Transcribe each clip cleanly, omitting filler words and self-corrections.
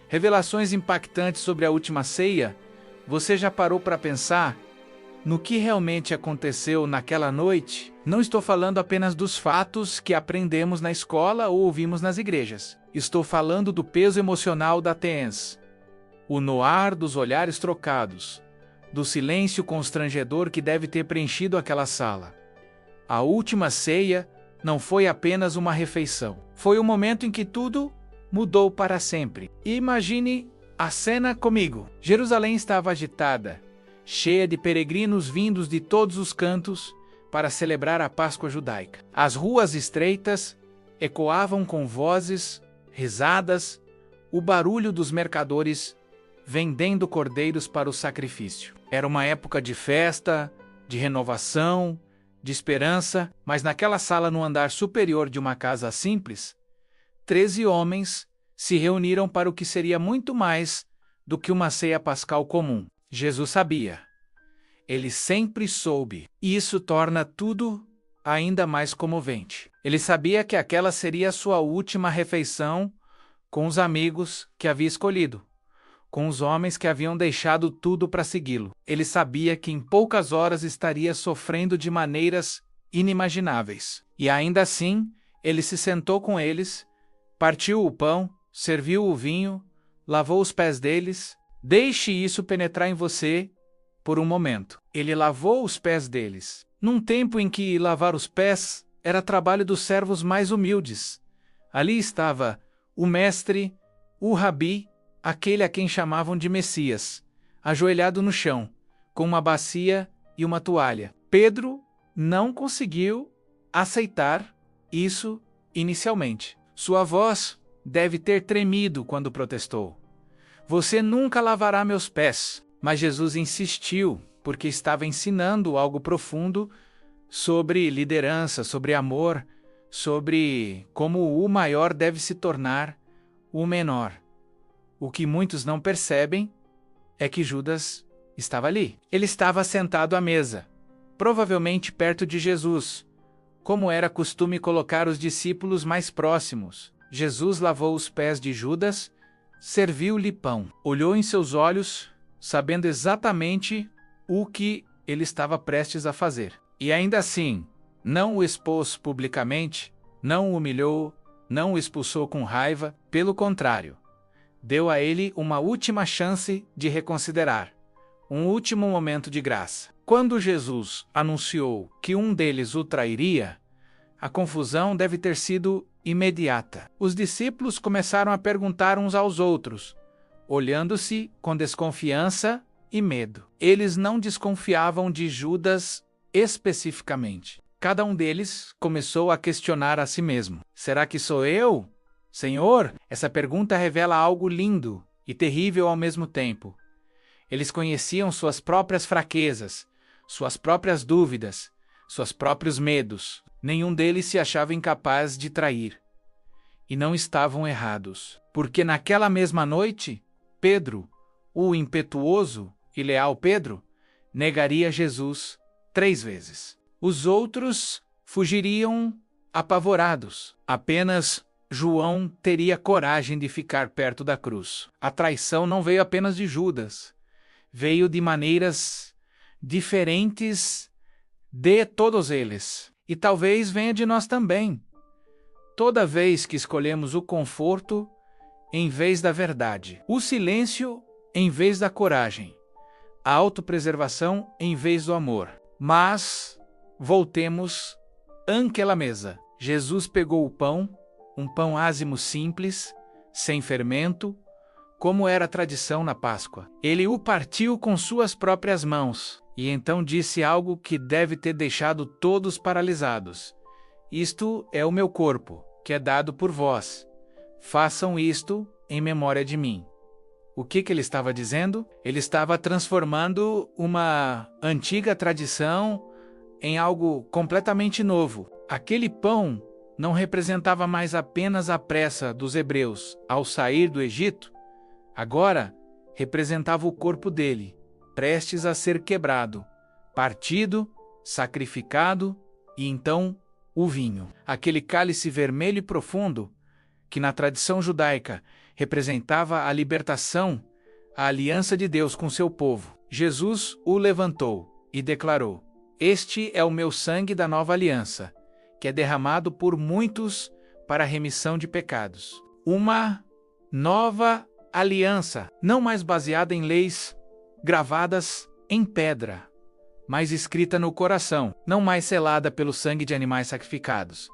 Revelações impactantes sobre a última ceia. Você já parou para pensar no que realmente aconteceu naquela noite? Não estou falando apenas dos fatos que aprendemos na escola ou ouvimos nas igrejas. Estou falando do peso emocional da tense, o noar dos olhares trocados, do silêncio constrangedor que deve ter preenchido aquela sala. A última ceia não foi apenas uma refeição. Foi o momento em que tudo mudou para sempre. Imagine a cena comigo. Jerusalém estava agitada, cheia de peregrinos vindos de todos os cantos para celebrar a Páscoa judaica. As ruas estreitas ecoavam com vozes, risadas, o barulho dos mercadores vendendo cordeiros para o sacrifício. Era uma época de festa, de renovação, de esperança, mas naquela sala no andar superior de uma casa simples, 13 homens se reuniram para o que seria muito mais do que uma ceia pascal comum. Jesus sabia. Ele sempre soube, e isso torna tudo ainda mais comovente. Ele sabia que aquela seria a sua última refeição com os amigos que havia escolhido, com os homens que haviam deixado tudo para segui-lo. Ele sabia que em poucas horas estaria sofrendo de maneiras inimagináveis. E ainda assim, ele se sentou com eles, partiu o pão, serviu o vinho, lavou os pés deles. Deixe isso penetrar em você por um momento. Ele lavou os pés deles, num tempo em que lavar os pés era trabalho dos servos mais humildes. Ali estava o mestre, o rabi, aquele a quem chamavam de Messias, ajoelhado no chão, com uma bacia e uma toalha. Pedro não conseguiu aceitar isso inicialmente. Sua voz deve ter tremido quando protestou. Você nunca lavará meus pés. Mas Jesus insistiu, porque estava ensinando algo profundo sobre liderança, sobre amor, sobre como o maior deve se tornar o menor. O que muitos não percebem é que Judas estava ali. Ele estava sentado à mesa, provavelmente perto de Jesus, como era costume colocar os discípulos mais próximos. Jesus lavou os pés de Judas, serviu-lhe pão, olhou em seus olhos, sabendo exatamente o que ele estava prestes a fazer. E ainda assim, não o expôs publicamente, não o humilhou, não o expulsou com raiva, pelo contrário, deu a ele uma última chance de reconsiderar, um último momento de graça. Quando Jesus anunciou que um deles o trairia, a confusão deve ter sido imediata. Os discípulos começaram a perguntar uns aos outros, olhando-se com desconfiança e medo. Eles não desconfiavam de Judas especificamente. Cada um deles começou a questionar a si mesmo. Será que sou eu? Senhor? Essa pergunta revela algo lindo e terrível ao mesmo tempo. Eles conheciam suas próprias fraquezas, suas próprias dúvidas, seus próprios medos. Nenhum deles se achava incapaz de trair. E não estavam errados, porque naquela mesma noite, Pedro, o impetuoso e leal Pedro, negaria Jesus 3 vezes. Os outros fugiriam apavorados. Apenas João teria coragem de ficar perto da cruz. A traição não veio apenas de Judas, veio de maneiras diferentes de todos eles. E talvez venha de nós também. Toda vez que escolhemos o conforto em vez da verdade, o silêncio em vez da coragem, a autopreservação em vez do amor. Mas voltemos àquela mesa. Jesus pegou o pão, um pão ázimo simples, sem fermento, como era a tradição na Páscoa. Ele o partiu com suas próprias mãos, e então disse algo que deve ter deixado todos paralisados. Isto é o meu corpo, que é dado por vós. Façam isto em memória de mim. O que ele estava dizendo? Ele estava transformando uma antiga tradição em algo completamente novo. Aquele pão não representava mais apenas a pressa dos hebreus ao sair do Egito. Agora, representava o corpo dele, prestes a ser quebrado, partido, sacrificado e então o vinho. Aquele cálice vermelho e profundo, que na tradição judaica representava a libertação, a aliança de Deus com seu povo. Jesus o levantou e declarou: Este é o meu sangue da nova aliança, que é derramado por muitos para a remissão de pecados. Uma nova aliança, não mais baseada em leis gravadas em pedra, mas escrita no coração, não mais selada pelo sangue de animais sacrificados,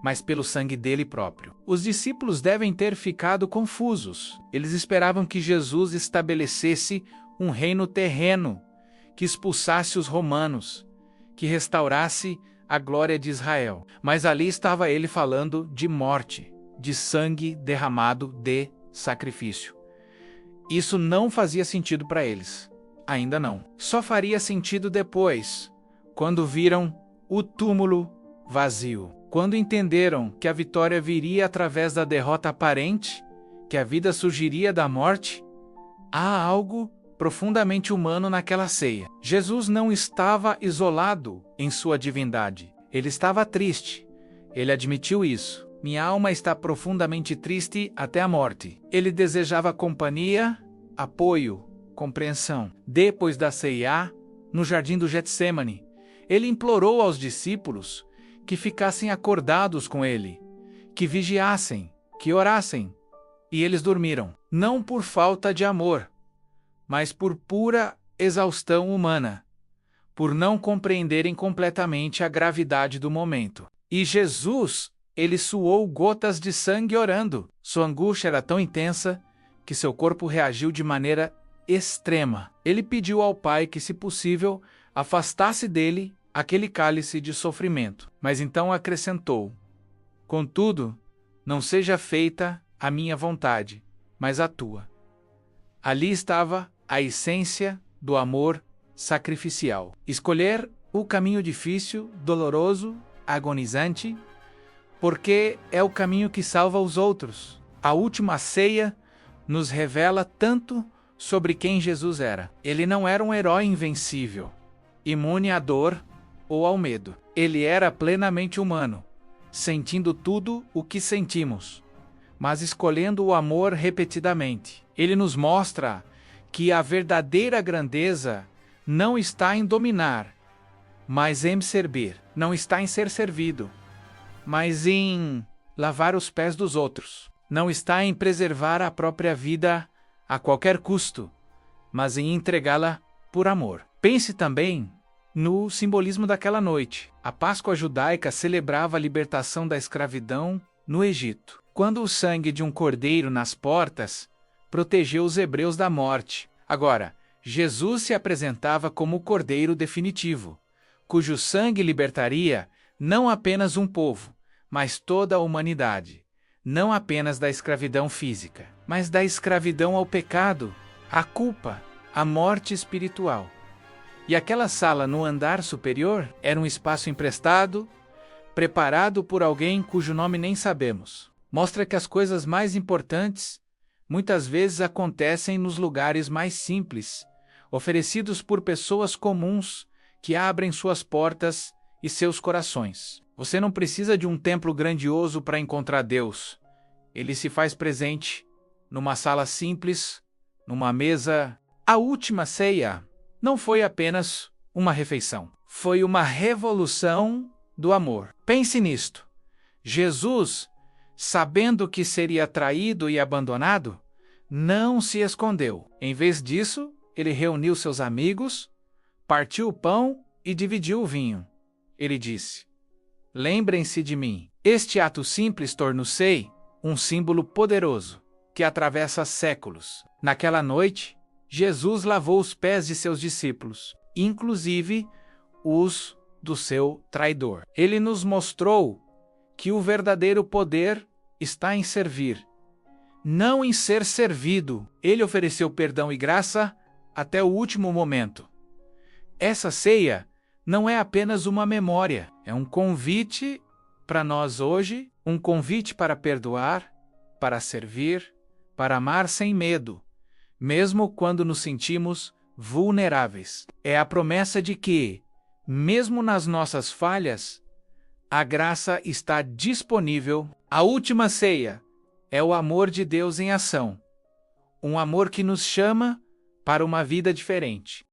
mas pelo sangue dele próprio. Os discípulos devem ter ficado confusos. Eles esperavam que Jesus estabelecesse um reino terreno, que expulsasse os romanos, que restaurasse a glória de Israel. Mas ali estava ele falando de morte, de sangue derramado, de sacrifício. Isso não fazia sentido para eles. Ainda não. Só faria sentido depois, quando viram o túmulo vazio. Quando entenderam que a vitória viria através da derrota aparente, que a vida surgiria da morte, há algo profundamente humano naquela ceia. Jesus não estava isolado em sua divindade. Ele estava triste. Ele admitiu isso. Minha alma está profundamente triste até a morte. Ele desejava companhia, apoio, compreensão. Depois da ceia, no jardim do Getsêmani, ele implorou aos discípulos que ficassem acordados com ele, que vigiassem, que orassem. E eles dormiram, não por falta de amor, mas por pura exaustão humana, por não compreenderem completamente a gravidade do momento. E Jesus, ele suou gotas de sangue orando. Sua angústia era tão intensa que seu corpo reagiu de maneira extrema. Ele pediu ao Pai que, se possível, afastasse dele aquele cálice de sofrimento. Mas então acrescentou: Contudo, não seja feita a minha vontade, mas a tua. Ali estava a essência do amor sacrificial. Escolher o caminho difícil, doloroso, agonizante, porque é o caminho que salva os outros. A última ceia nos revela tanto sobre quem Jesus era. Ele não era um herói invencível, imune à dor ou ao medo. Ele era plenamente humano, sentindo tudo o que sentimos, mas escolhendo o amor repetidamente. Ele nos mostra que a verdadeira grandeza não está em dominar, mas em servir. Não está em ser servido, mas em lavar os pés dos outros. Não está em preservar a própria vida a qualquer custo, mas em entregá-la por amor. Pense também no simbolismo daquela noite. A Páscoa judaica celebrava a libertação da escravidão no Egito, quando o sangue de um cordeiro nas portas protegeu os hebreus da morte. Agora, Jesus se apresentava como o cordeiro definitivo, cujo sangue libertaria não apenas um povo, mas toda a humanidade, não apenas da escravidão física, mas da escravidão ao pecado, à culpa, à morte espiritual. E aquela sala no andar superior era um espaço emprestado, preparado por alguém cujo nome nem sabemos. Mostra que as coisas mais importantes muitas vezes acontecem nos lugares mais simples, oferecidos por pessoas comuns que abrem suas portas e seus corações. Você não precisa de um templo grandioso para encontrar Deus. Ele se faz presente numa sala simples, numa mesa. A última ceia não foi apenas uma refeição. Foi uma revolução do amor. Pense nisto. Jesus, sabendo que seria traído e abandonado, não se escondeu. Em vez disso, ele reuniu seus amigos, partiu o pão e dividiu o vinho. Ele disse: Lembrem-se de mim. Este ato simples tornou-se um símbolo poderoso que atravessa séculos. Naquela noite, Jesus lavou os pés de seus discípulos, inclusive os do seu traidor. Ele nos mostrou que o verdadeiro poder está em servir, não em ser servido. Ele ofereceu perdão e graça até o último momento. Essa ceia não é apenas uma memória, é um convite para nós hoje, um convite para perdoar, para servir, para amar sem medo, mesmo quando nos sentimos vulneráveis. É a promessa de que, mesmo nas nossas falhas, a graça está disponível. A última ceia É o amor de Deus em ação. Um amor que nos chama para uma vida diferente.